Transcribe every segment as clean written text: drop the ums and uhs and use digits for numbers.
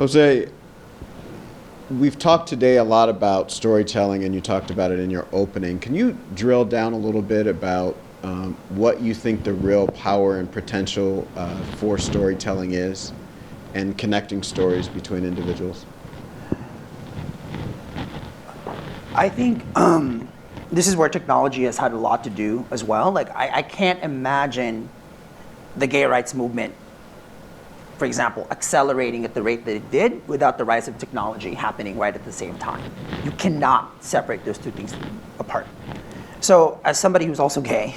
Jose, we've talked today a lot about storytelling, and you talked about it in your opening. Can you drill down a little bit about what you think the real power and potential for storytelling is, and connecting stories between individuals? I think this is where technology has had a lot to do as well. Like, I can't imagine the gay rights movement, for example, accelerating at the rate that it did without the rise of technology happening right at the same time. You cannot separate those two things apart. So as somebody who's also gay,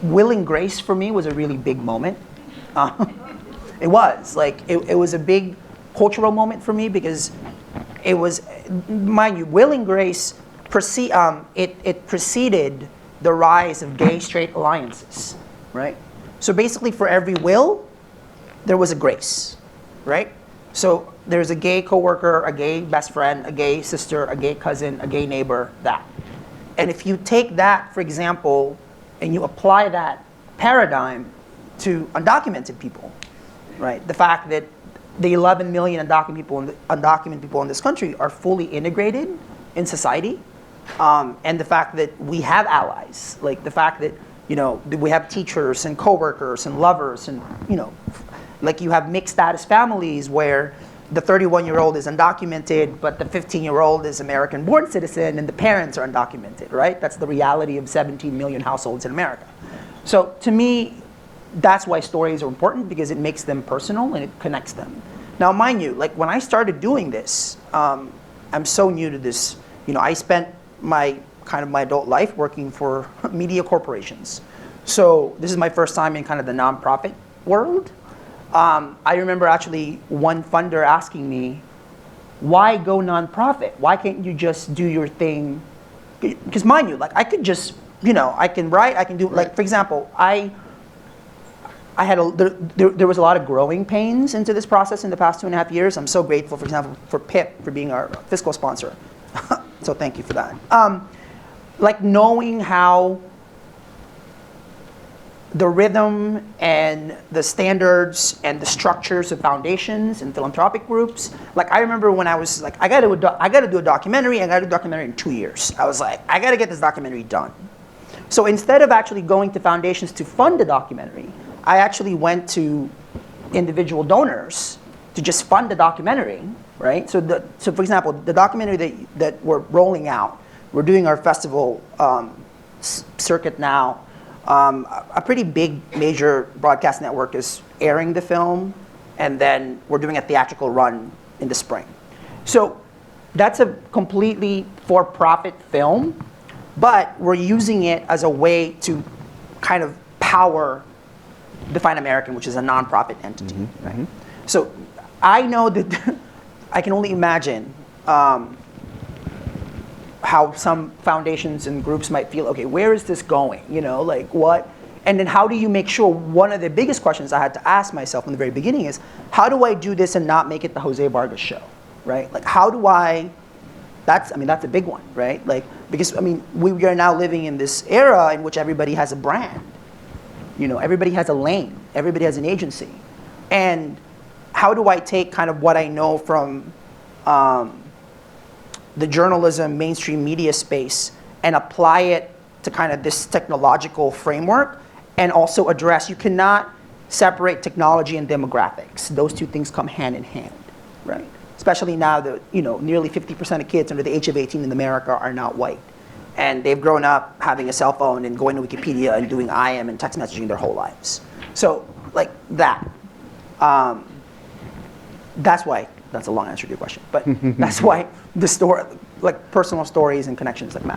Will and Grace for me was a really big moment. It was. Like, it was a big cultural moment for me because it was, mind you, Will and Grace, it preceded the rise of gay-straight alliances, right? So basically for every Will, there was a Grace, right? So there's a gay coworker, a gay best friend, a gay sister, a gay cousin, a gay neighbor, that. And if you take that, for example, and you apply that paradigm to undocumented people, right? The fact that the 11 million undocumented people in this country are fully integrated in society, and the fact that we have allies, like the fact that, you know, we have teachers and coworkers and lovers, and, you know, like you have mixed status families where the 31-year-old is undocumented, but the 15-year-old is American-born citizen, and the parents are undocumented, right? That's the reality of 17 million households in America. So to me, that's why stories are important, because it makes them personal and it connects them. Now, mind you, like when I started doing this, I'm so new to this. You know, I spent my adult life working for media corporations. So this is my first time in kind of the nonprofit world. I remember actually one funder asking me, why go nonprofit? Why can't you just do your thing? Because mind you, like I could just, you know, I can write, I can do, like for example, there was a lot of growing pains into this process in the past 2.5 years. I'm so grateful, for example, for PIP for being our fiscal sponsor. So thank you for that. Like knowing how the rhythm and the standards and the structures of foundations and philanthropic groups. Like I remember when I was like, I got to do a documentary. I got to do a documentary in 2 years. I was like, I got to get this documentary done. So instead of actually going to foundations to fund the documentary, I actually went to individual donors to just fund the documentary, right? So for example, the documentary that we're rolling out, we're doing our festival circuit now. A pretty big major broadcast network is airing the film, and then we're doing a theatrical run in the spring. So that's a completely for-profit film, but we're using it as a way to kind of power Define American, which is a nonprofit entity. Mm-hmm. Right? Mm-hmm. So I know that I can only imagine how some foundations and groups might feel, okay, where is this going? You know, like what? And then how do you make sure, one of the biggest questions I had to ask myself in the very beginning is, how do I do this and not make it the Jose Vargas show, right? Like how do that's a big one, right? Like, because we are now living in this era in which everybody has a brand. You know, everybody has a lane, everybody has an agency. And how do I take kind of what I know from the journalism, mainstream media space and apply it to kind of this technological framework, and also address, you cannot separate technology and demographics. Those two things come hand in hand, right? Especially now that, you know, nearly 50% of kids under the age of 18 in America are not white. And they've grown up having a cell phone and going to Wikipedia and doing IM and text messaging their whole lives. So like that. That's why, that's a long answer to your question, but that's why the story, like personal stories and connections, like matter.